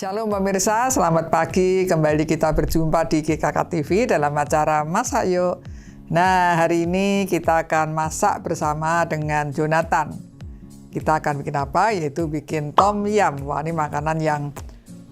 Shalom pemirsa, selamat pagi. Kembali kita berjumpa di GKK TV dalam acara Masak Yuk. Nah, hari ini kita akan masak bersama dengan Jonathan. Kita akan bikin apa? Yaitu bikin tom yum. Wah, ini makanan yang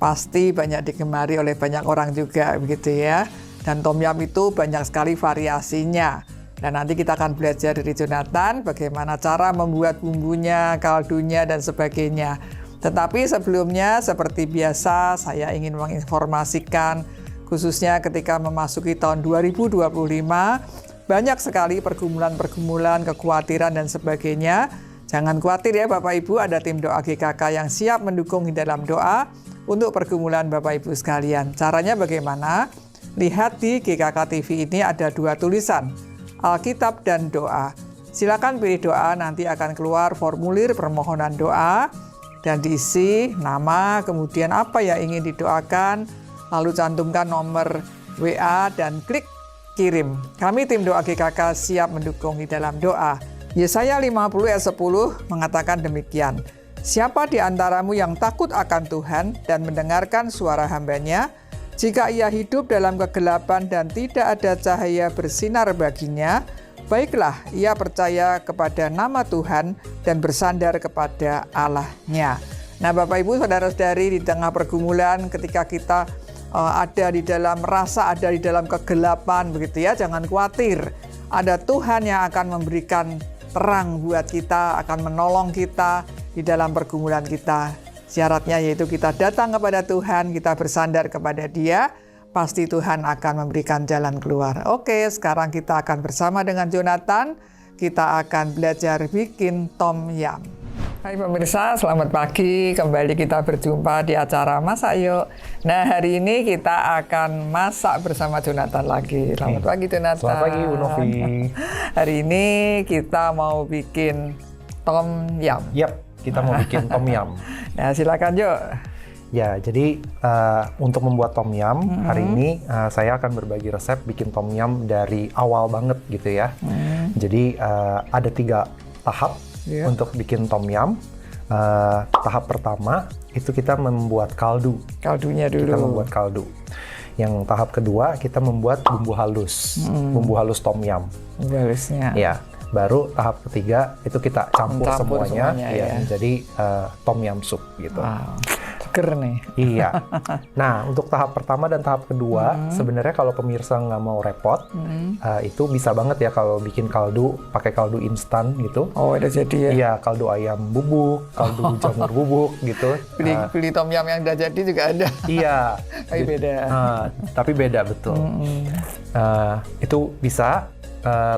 pasti banyak digemari oleh banyak orang juga, begitu ya. Dan tom yum itu banyak sekali variasinya. Dan nanti kita akan belajar dari Jonathan bagaimana cara membuat bumbunya, kaldunya, dan sebagainya. Tetapi sebelumnya, seperti biasa, saya ingin menginformasikan, khususnya ketika memasuki tahun 2025, banyak sekali pergumulan-pergumulan, kekhawatiran, dan sebagainya. Jangan khawatir ya Bapak Ibu, ada tim doa GKK yang siap mendukung di dalam doa untuk pergumulan Bapak Ibu sekalian. Caranya bagaimana? Lihat di GKK TV ini ada dua tulisan, Alkitab dan doa. Silakan pilih doa, nanti akan keluar formulir permohonan doa, dan diisi nama, kemudian apa yang ingin didoakan, lalu cantumkan nomor WA dan klik kirim. Kami tim doa GKK siap mendukung di dalam doa. Yesaya 50 ayat 10 mengatakan demikian. Siapa di antaramu yang takut akan Tuhan dan mendengarkan suara hamba-Nya? Jika ia hidup dalam kegelapan dan tidak ada cahaya bersinar baginya, baiklah, ia percaya kepada nama Tuhan dan bersandar kepada Allah-Nya. Nah, Bapak Ibu, saudara-saudari, di tengah pergumulan ketika kita ada di dalam ada di dalam kegelapan, begitu ya, jangan khawatir. Ada Tuhan yang akan memberikan terang buat kita, akan menolong kita di dalam pergumulan kita. Syaratnya yaitu kita datang kepada Tuhan, kita bersandar kepada Dia, pasti Tuhan akan memberikan jalan keluar. Oke, sekarang kita akan bersama dengan Jonathan, kita akan belajar bikin tom yum. Hai pemirsa, selamat pagi. Kembali kita berjumpa di acara Masak Yuk. Nah, hari ini kita akan masak bersama Jonathan lagi. Selamat pagi Jonathan. Selamat pagi Bu Novi. Hari ini kita mau bikin tom yum. Yap, kita mau bikin tom yum. Nah, silakan yuk. Ya, jadi untuk membuat tom yum, hari ini saya akan berbagi resep bikin tom yum dari awal banget gitu ya. Jadi ada 3 tahap untuk bikin tom yum. Tahap pertama itu kita membuat kaldu. Kaldunya dulu. Kita membuat kaldu. Yang tahap kedua kita membuat bumbu halus. Bumbu halus tom yum. Bumbu halusnya. Ya. Baru tahap ketiga itu kita campur semuanya ya, menjadi tom yum soup gitu. Wow, seger nih. Iya. Nah, untuk tahap pertama dan tahap kedua, sebenarnya kalau pemirsa nggak mau repot, itu bisa banget ya kalau bikin kaldu, pakai kaldu instan gitu. Oh, udah jadi ya? Iya, kaldu ayam bubuk, kaldu jamur bubuk gitu. Beli tom yum yang udah jadi juga ada. Iya. Tapi beda. Tapi beda, betul. Itu bisa.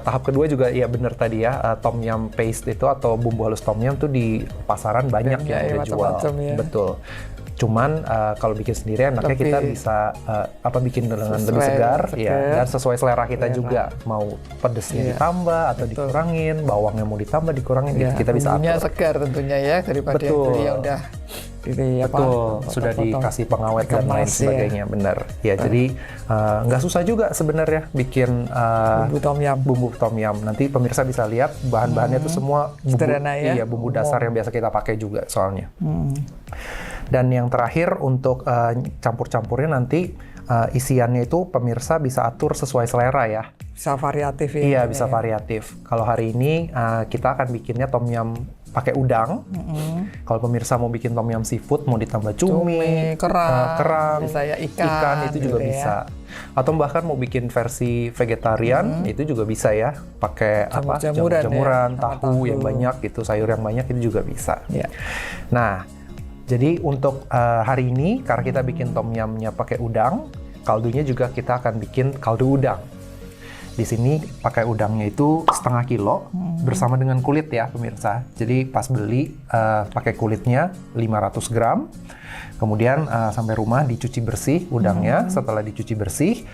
Tahap kedua juga ya benar tadi ya, tom yum paste itu atau bumbu halus tom yum tuh di pasaran banyak yang udah jual. Ya. Betul. Cuman kalau bikin sendiri enaknya kita bisa bikin dengan lebih segar ya, dan sesuai selera kita juga. Mau pedesnya ditambah atau dikurangin, bawangnya mau ditambah dikurangin, kita bisa atur. Bumbunya segar tentunya ya, daripada yang beli yang udah sudah dikasih pengawet dan lain sebagainya, benar. Ya, jadi nggak susah juga sebenarnya bikin bumbu tom yum. Nanti pemirsa bisa lihat bahan-bahannya itu semua bumbu dasar yang biasa kita pakai juga soalnya. Dan yang terakhir untuk campur-campurnya nanti isiannya itu pemirsa bisa atur sesuai selera ya. Bisa variatif ya. Iya, bisa variatif. Kalau hari ini kita akan bikinnya tom yum pakai udang. Kalau pemirsa mau bikin tom yum seafood, mau ditambah cumi, kerang, bisa ya, ikan itu juga bisa. Atau bahkan mau bikin versi vegetarian, itu juga bisa ya. Pakai jamur-jamuran, tahu yang banyak gitu, sayur yang banyak itu juga bisa. Nah, jadi untuk hari ini karena kita bikin tom yumnya pakai udang, kaldunya juga kita akan bikin kaldu udang. Di sini pakai udangnya itu setengah kilo bersama dengan kulit ya pemirsa. Jadi pas beli pakai kulitnya 500 gram. Kemudian sampai rumah dicuci bersih udangnya. Setelah dicuci bersih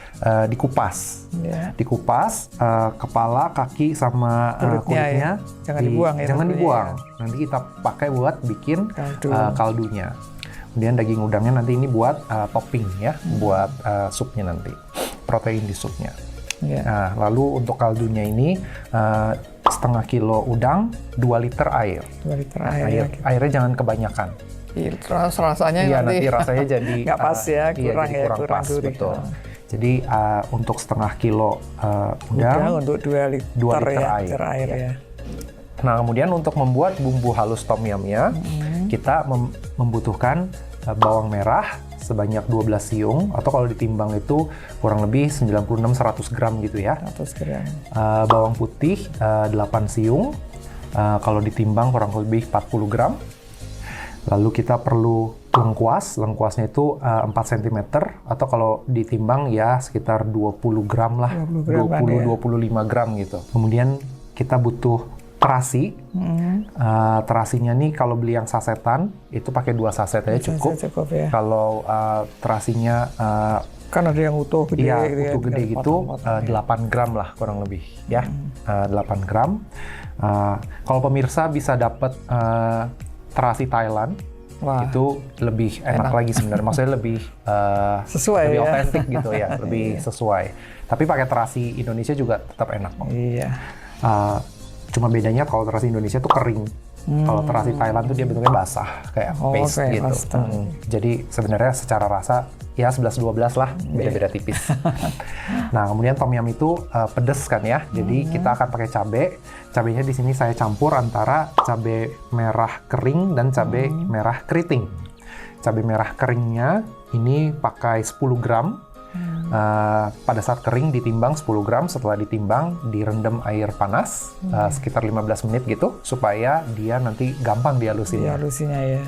dikupas. Dikupas kepala, kaki sama kulitnya. Jangan dibuang ya. Jangan dibuang. Nanti kita pakai buat bikin kaldunya. Kemudian daging udangnya nanti ini buat topping ya, buat supnya nanti. Protein di supnya. Nah, lalu untuk kaldunya ini setengah kilo udang, 2 liter air. 2 liter air. Airnya jangan kebanyakan. Terus rasanya iya, nanti rasanya jadi nggak pas ya, kurang iya, jadi kurang pas, gurih. betul. Jadi untuk setengah kilo udang untuk 2 liter air ya. Nah, kemudian untuk membuat bumbu halus tom yumnya, kita membutuhkan bawang merah sebanyak 12 siung, atau kalau ditimbang itu kurang lebih 96-100 gram gitu ya. 100 gram. Bawang putih 8 siung, kalau ditimbang kurang lebih 40 gram. Lalu kita perlu lengkuas, lengkuasnya itu 4 cm, atau kalau ditimbang ya sekitar 20 gram lah, 20-25 gram gitu. Kemudian kita butuh terasi. Terasinya nih kalau beli yang sasetan itu pakai 2 saset aja cukup ya. Kalau terasinya kan ada yang utuh gede, iya, utuh gede gitu, 8 gram lah kurang lebih ya. 8 gram. Kalau pemirsa bisa dapat terasi Thailand, wah, itu lebih enak lagi sebenarnya. Maksudnya lebih sesuai, lebih ya, otentik gitu ya, lebih sesuai. Tapi pakai terasi Indonesia juga tetap enak kok. Iya. Cuma bedanya kalau terasi Indonesia tuh kering. Kalau terasi Thailand tuh dia bentuknya basah, kayak paste gitu. Jadi sebenarnya secara rasa ya 11-12 lah, beda-beda tipis. Nah, kemudian tom yum itu pedes kan ya. Jadi kita akan pakai cabai. Cabainya di sini saya campur antara cabai merah kering dan cabai merah keriting. Cabai merah keringnya ini pakai 10 gram. Pada saat kering ditimbang 10 gram, setelah ditimbang direndam air panas sekitar 15 menit gitu, supaya dia nanti gampang dihalusinnya. Ya.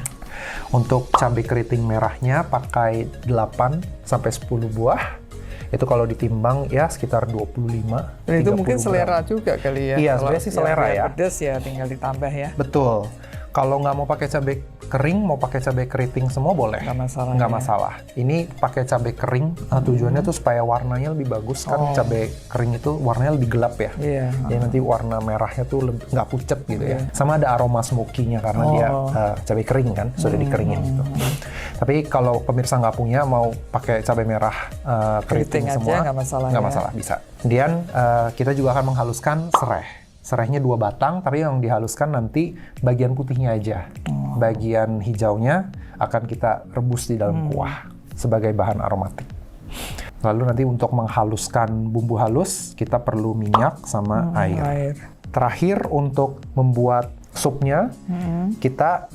Untuk cabai keriting merahnya pakai 8-10 buah. Itu kalau ditimbang ya sekitar 25. Dan itu mungkin selera juga kali ya. Iya, sebenarnya sih selera ya. Pedas ya, tinggal ditambah ya. Betul. Kalau nggak mau pakai cabai kering, mau pakai cabai keriting semua boleh. Nggak masalah. Ini pakai cabai kering, tujuannya tuh supaya warnanya lebih bagus kan. Cabai kering itu warnanya lebih gelap ya. Iya. Jadi nanti warna merahnya tuh nggak pucet gitu ya. Sama ada aroma smoky-nya karena dia cabai kering kan, sudah dikeringin gitu. Tapi kalau pemirsa nggak punya, mau pakai cabai merah keriting semua, nggak masalah, bisa. Kemudian kita juga akan menghaluskan serai. Serainya 2 batang, tapi yang dihaluskan nanti bagian putihnya aja. Bagian hijaunya akan kita rebus di dalam kuah sebagai bahan aromatik. Lalu nanti untuk menghaluskan bumbu halus, kita perlu minyak sama air. Terakhir untuk membuat supnya, kita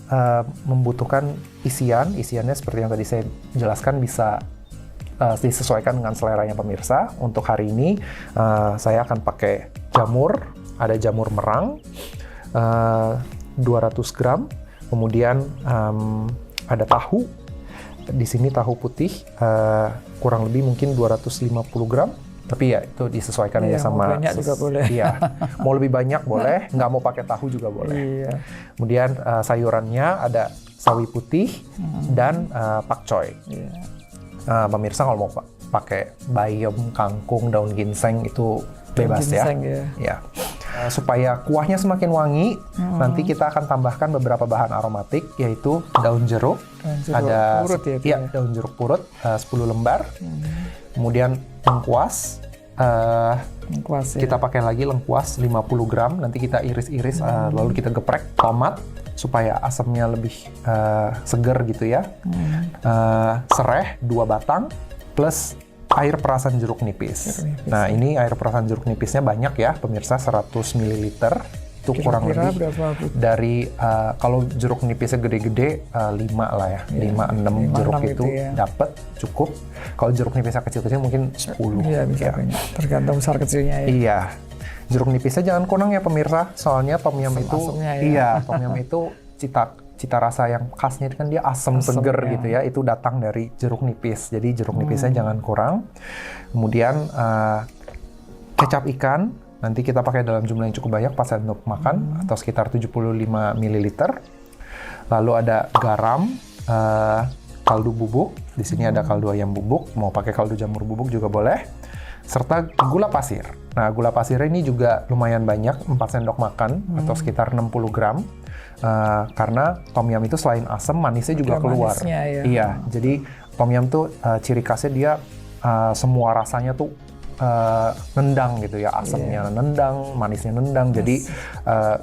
membutuhkan isian. Isiannya seperti yang tadi saya jelaskan, bisa disesuaikan dengan seleranya pemirsa. Untuk hari ini saya akan pakai jamur. Ada jamur merang 200 gram, kemudian ada tahu. Di sini tahu putih kurang lebih mungkin 250 gram. Tapi ya itu disesuaikan aja sama. Mau banyak juga boleh. Iya, mau lebih banyak boleh, nggak mau pakai tahu juga boleh. Iya. Kemudian sayurannya ada sawi putih dan pakcoy. Iya. Pemirsa kalau mau pakai bayam, kangkung, daun ginseng itu bebas ginseng, ya. Ya. Supaya kuahnya semakin wangi, nanti kita akan tambahkan beberapa bahan aromatik, yaitu daun jeruk. Ada purut ya, daun jeruk purut 10 lembar. Kemudian lengkuas. Kita pakai lagi lengkuas 50 gram. Nanti kita iris-iris, lalu kita geprek. Tomat supaya asamnya lebih seger gitu ya. Sereh 2 batang plus air perasan jeruk nipis. Nah, ini air perasan jeruk nipisnya banyak ya, pemirsa, 100 ml. Itu kurang lebih dari, kalau jeruk nipisnya gede-gede, 5 lah ya. 5-6 jeruk itu ya, dapat, cukup. Kalau jeruk nipisnya kecil-kecil mungkin 10. Iya, bisa banyak. Tergantung besar kecilnya ya. Iya. Jeruk nipisnya jangan kunang ya pemirsa, soalnya tom yum itu, iya, tom yum itu cita rasa yang khasnya kan dia asam seger gitu ya, itu datang dari jeruk nipis. Jadi jeruk nipisnya jangan kurang. Kemudian kecap ikan nanti kita pakai dalam jumlah yang cukup banyak, 4 sendok makan atau sekitar 75 ml. Lalu ada garam, kaldu bubuk. Di sini ada kaldu ayam bubuk, mau pakai kaldu jamur bubuk juga boleh. Serta gula pasir. Nah, gula pasir ini juga lumayan banyak, 4 sendok makan atau sekitar 60 gram. Karena tom yum itu selain asam, manisnya juga keluar. Ya. Iya, jadi tom yum tuh ciri khasnya dia semua rasanya tuh nendang gitu ya, asamnya nendang, manisnya nendang. Jadi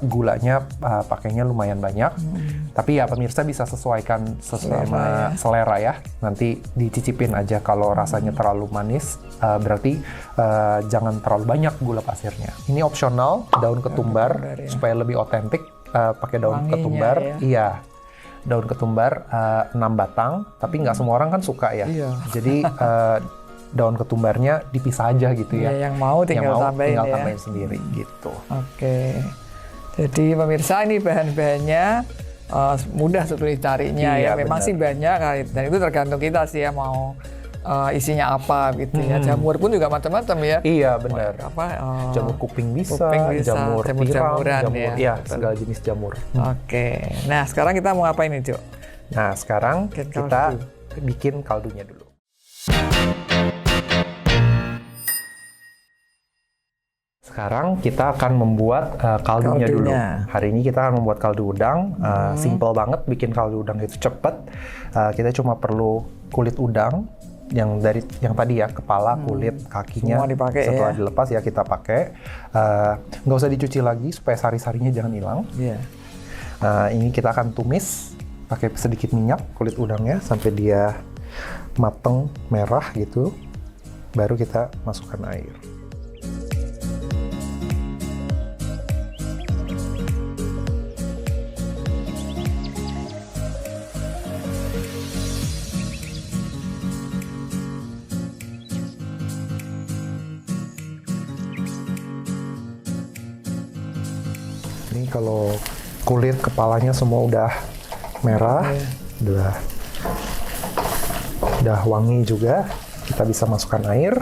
gulanya pakainya lumayan banyak. Tapi ya pemirsa bisa sesuaikan sama selera ya. Nanti dicicipin aja kalau rasanya terlalu manis, berarti jangan terlalu banyak gula pasirnya. Ini opsional, daun ketumbar supaya lebih otentik. Pakai daun ketumbar, iya. Daun ketumbar 6 batang, tapi nggak semua orang kan suka ya. Jadi daun ketumbarnya dipisah aja gitu ya. Yang mau tinggal tambahin sendiri gitu. Oke. Jadi pemirsa, ini bahan-bahannya mudah sebetulnya carinya ya. Memang sih banyak, dan itu tergantung kita sih ya mau isinya apa gitu ya. Jamur pun juga macam-macam ya. Iya benar. Jamur kuping bisa, jamur tiram, jamur ya, segala jenis jamur. Oke. Nah sekarang kita mau ngapain nih, Jo? Nah sekarang kita bikin kaldunya dulu. Sekarang kita akan membuat kaldunya dulu. Hari ini kita akan membuat kaldu udang. Simple banget bikin kaldu udang itu cepet. Kita cuma perlu kulit udang yang tadi ya, kepala, kulit, kakinya. Semua dipakai. Setelah dilepas ya kita pakai. Nggak usah dicuci lagi supaya sari-sarinya jangan hilang. Ini kita akan tumis pakai sedikit minyak kulit udangnya sampai dia mateng merah gitu. Baru kita masukkan air. Ini kalau kulit kepalanya semua udah merah, udah wangi juga, kita bisa masukkan air.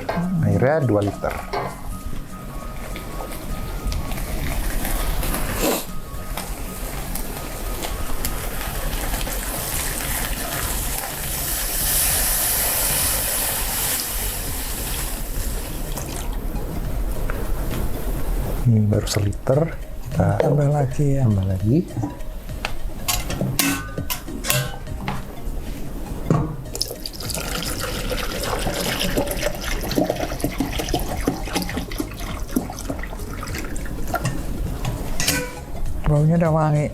Airnya 2 liter. Ini baru seliter. Kita tambah lagi ya. Tambah lagi. Baunya udah wangi.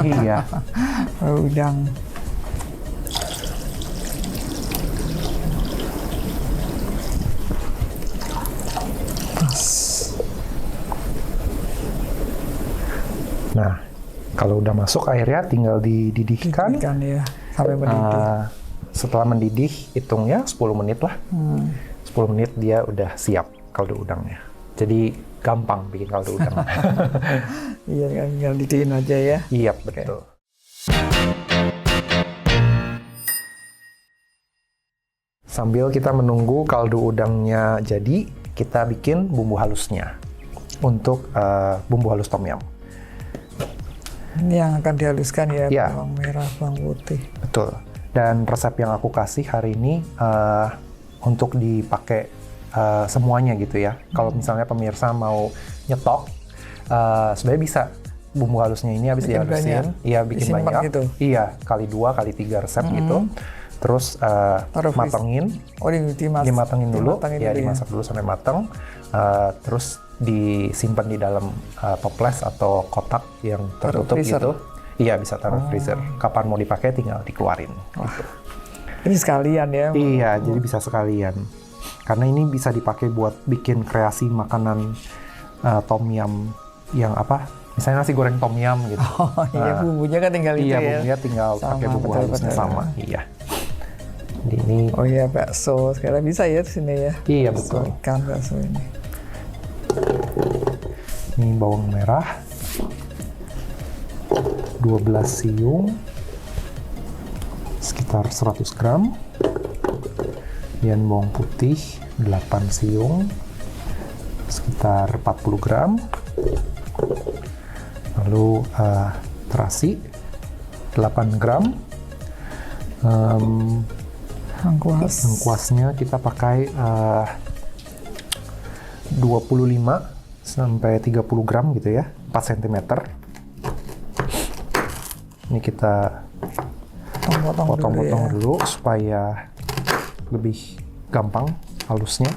Iya. Bau udang. Nah, kalau udah masuk airnya tinggal dididihkan. Ya, sampai mendidih. Setelah mendidih, hitungnya 10 menit lah. 10 menit dia udah siap kaldu udangnya. Jadi gampang bikin kaldu udang. Iya kan, tinggal didihin aja ya. Iya, betul. Sambil kita menunggu kaldu udangnya jadi, kita bikin bumbu halusnya. Untuk bumbu halus tom yum. Ini yang akan dihaluskan ya, ya, bawang merah, bawang putih. Betul. Dan resep yang aku kasih hari ini untuk dipakai semuanya gitu ya. Kalau misalnya pemirsa mau nyetok, sebenarnya bisa bumbu halusnya ini habis dihalusin, iya bikin banyak. Gitu. Iya, kali 2, kali 3 resep gitu. Terus matengin. Oh, dimatengin dulu. Ya, dimasak dulu sampai mateng. Terus disimpan di dalam toples atau kotak yang tertutup gitu. Iya, bisa taruh freezer. Kapan mau dipakai tinggal dikeluarin. Gitu. Ini sekalian ya? Iya, jadi bisa sekalian. Karena ini bisa dipakai buat bikin kreasi makanan tom yum yang apa? Misalnya nasi goreng tom yum gitu. Oh iya, bumbunya kan tinggal itu ya? Iya, bumbunya tinggal pakai bumbu halusnya sama. Iya. Ini. Oh iya, bakso. Sekarang bisa ya di sini ya? Iya, betul. Ikan bakso ini. Ini bawang merah 12 siung sekitar 100 gram, kemudian bawang putih 8 siung sekitar 40 gram, lalu terasi 8 gram, lengkuasnya kita pakai 25 sampai 30 gram gitu ya, 4 cm. Ini kita potong-potong dulu supaya lebih gampang halusnya.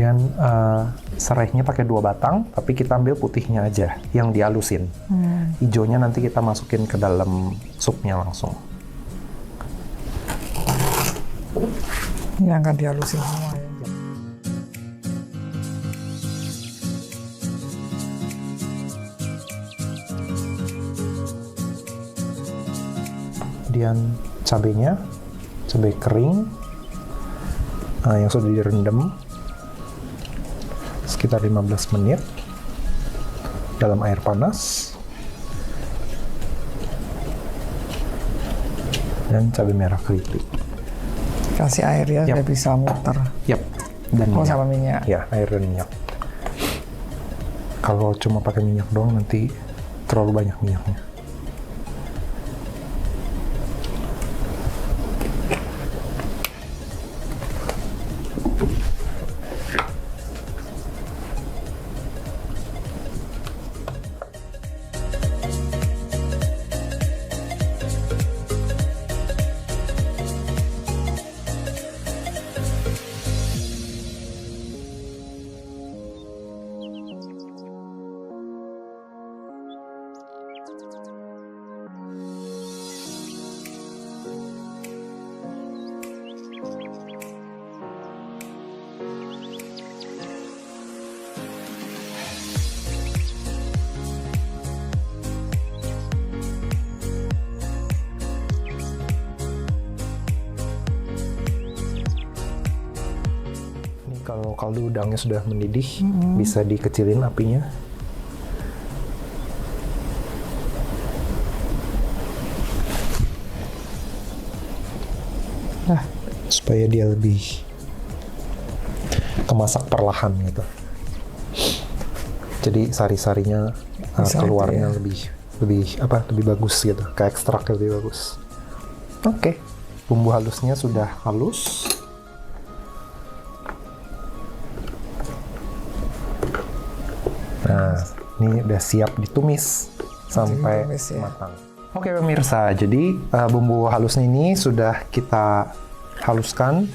Kemudian serainya pakai 2 batang, tapi kita ambil putihnya aja yang dihalusin. Hijaunya nanti kita masukin ke dalam supnya langsung. Ini akan dihalusin semua ya. Kemudian cabenya, cabai kering yang sudah direndam sekitar 15 menit dalam air panas, dan cabai merah keriting. Kasih air ya, udah bisa muter. Yap. Dan minyak. Sama minyak. Ya, air dan minyak. Kalau cuma pakai minyak doang nanti terlalu banyak minyaknya. Kalau kaldu udangnya sudah mendidih, bisa dikecilin apinya. Nah, supaya dia lebih kemasak perlahan gitu. Jadi sari-sarinya keluarnya ya. lebih bagus gitu, kayak ekstrak lebih bagus. Oke, bumbu halusnya sudah halus. Nah, ini udah siap ditumis sampai matang. Oke pemirsa, jadi bumbu halusnya ini sudah kita haluskan.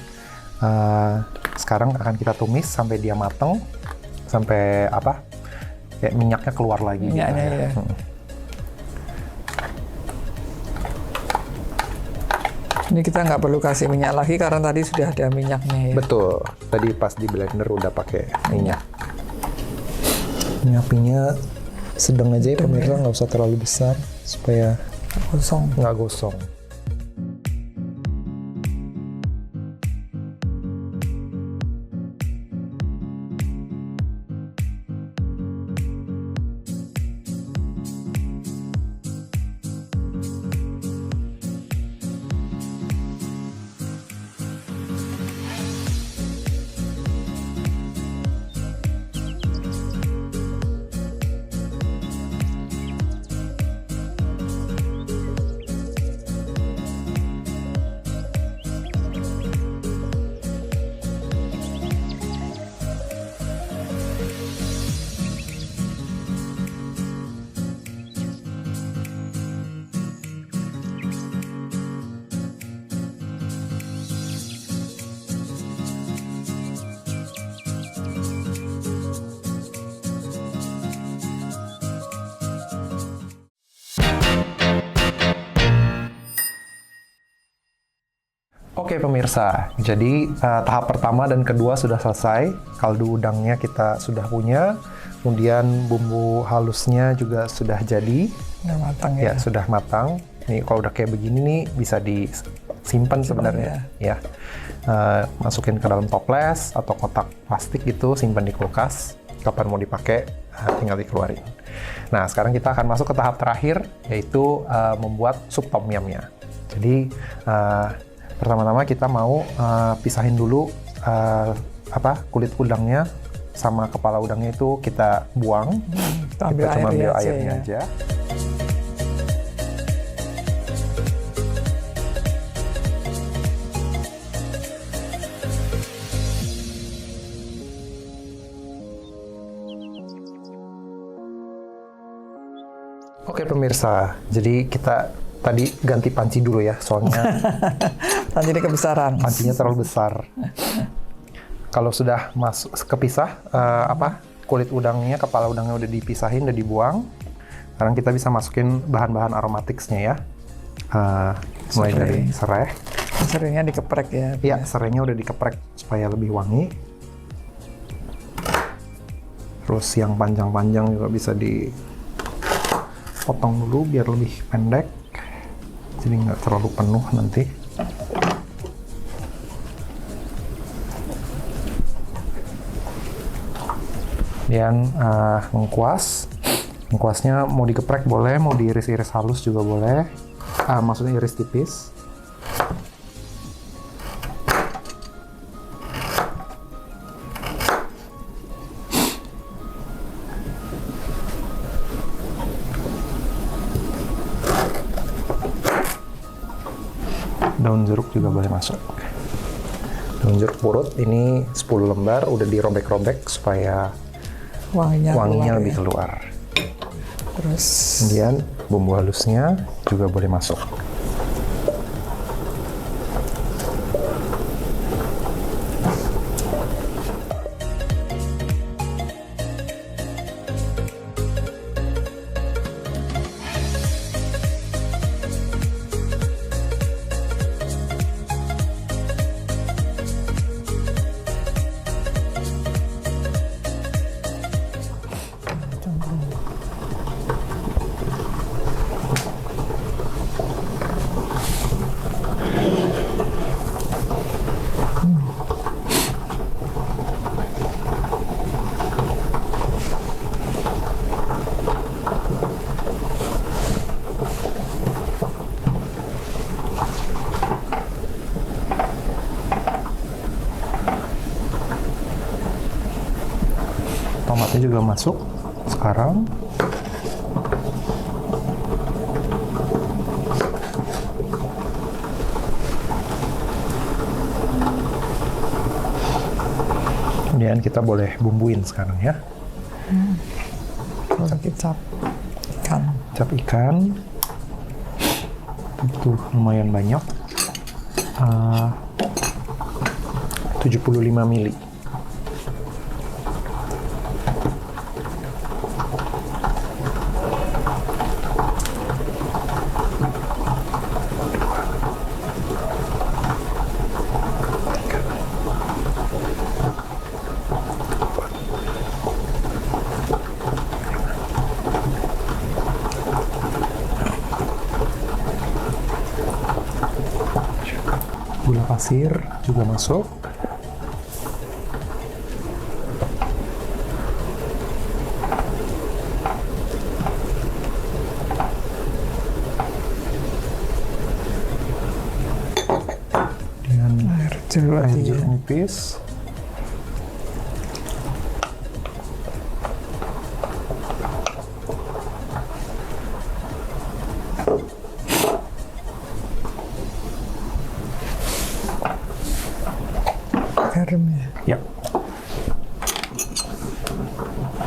Sekarang akan kita tumis sampai dia matang, sampai kayak minyaknya keluar lagi. Minyaknya gitu, ya. Ini kita nggak perlu kasih minyak lagi karena tadi sudah ada minyaknya ya. Betul, tadi pas di blender udah pakai minyak. Ini apinya sedang aja ya pemirsa, nggak usah terlalu besar supaya nggak gosong. Oke pemirsa, jadi tahap pertama dan kedua sudah selesai. Kaldu udangnya kita sudah punya, kemudian bumbu halusnya juga sudah jadi. Sudah matang ya? Ya, sudah matang. Nih kalau udah kayak begini nih bisa disimpan sebenarnya. Ya. Masukin ke dalam toples atau kotak plastik gitu, simpan di kulkas. Kapan mau dipakai, tinggal dikeluarin. Nah, sekarang kita akan masuk ke tahap terakhir, yaitu membuat sup tom yumnya. Jadi pertama-tama kita mau pisahin dulu kulit udangnya sama kepala udangnya itu kita buang. Kita cuma ambil airnya aja. Oke pemirsa, jadi kita tadi ganti panci dulu ya, soalnya panci kebesaran. Pancinya terlalu besar. kalau sudah kepisah kulit udangnya, kepala udangnya udah dipisahin, udah dibuang. Sekarang kita bisa masukin bahan-bahan aromaticsnya ya. Mulai dari serai. Serainya dikeprek ya? Iya, serainya udah dikeprek supaya lebih wangi. Terus yang panjang-panjang juga bisa dipotong dulu biar lebih pendek. Jadi nggak terlalu penuh nanti. Kemudian lengkuasnya mau dikeprek boleh, mau diiris-iris halus juga boleh. Maksudnya iris tipis. Daun jeruk juga boleh masuk. Daun jeruk purut ini 10 lembar udah dirobek-robek supaya wanginya lebih keluar. Terus kemudian bumbu halusnya juga boleh masuk. Tomatnya juga masuk sekarang. Kemudian kita boleh bumbuin sekarang ya. Kalau kecap ikan. Kecap ikan. Itu lumayan banyak. 75 mili. Gula pasir juga masuk. Dan air jeruk nipis. Garam ya? Ya.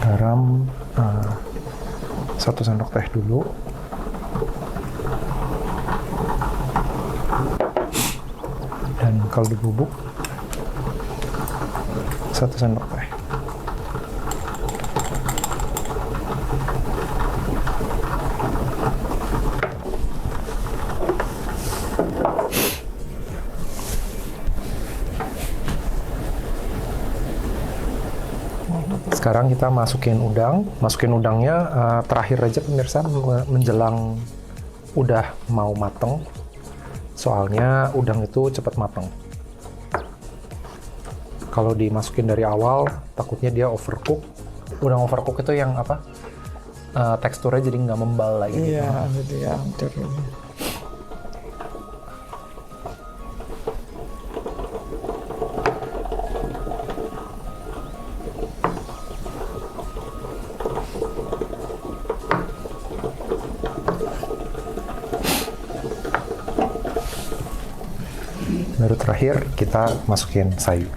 Garam 1 sendok teh dulu. Dan kaldu bubuk 1 sendok teh. Sekarang kita masukin udangnya terakhir aja pemirsa, menjelang udah mau mateng. Soalnya udang itu cepat mateng. Kalau dimasukin dari awal, takutnya dia overcook. Udang overcook itu yang apa? Teksturnya jadi nggak membal lagi. Iya, gitu ya, hancur. Baru terakhir kita masukin sayur.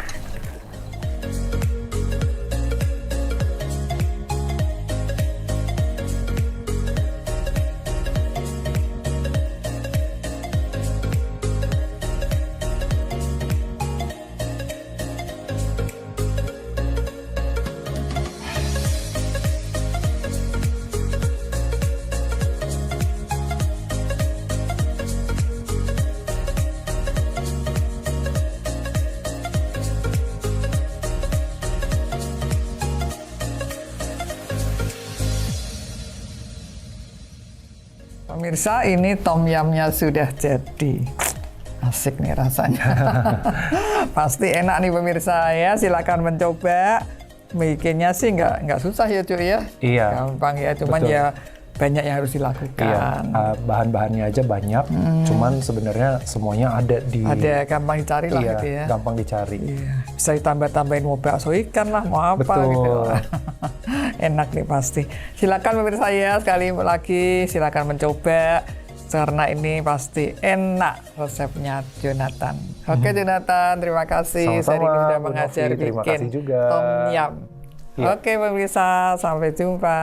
Pemirsa, ini tom yumnya sudah jadi. Asik nih rasanya. Pasti enak nih pemirsa ya. Silakan mencoba. Bikinnya sih nggak susah ya cuy ya. Iya. Gampang ya. Cuman betul. ya banyak yang harus dilakukan. Iya. Bahan-bahannya aja banyak. Cuman sebenarnya semuanya ada di. Ada gampang dicari lah iya, gitu ya. Gampang dicari. Iya. Bisa ditambah-tambahin mau bakso ikan lah, mau apa betul. gitu. Enak nih pasti. Silakan pemirsa ya, sekali lagi silakan mencoba karena ini pasti enak resepnya Jonathan. Oke Jonathan, terima kasih. Sama-sama, Sharing sudah Bu mengajar Novi, terima bikin kasih juga. tom yum. Iya. Oke pemirsa, sampai jumpa.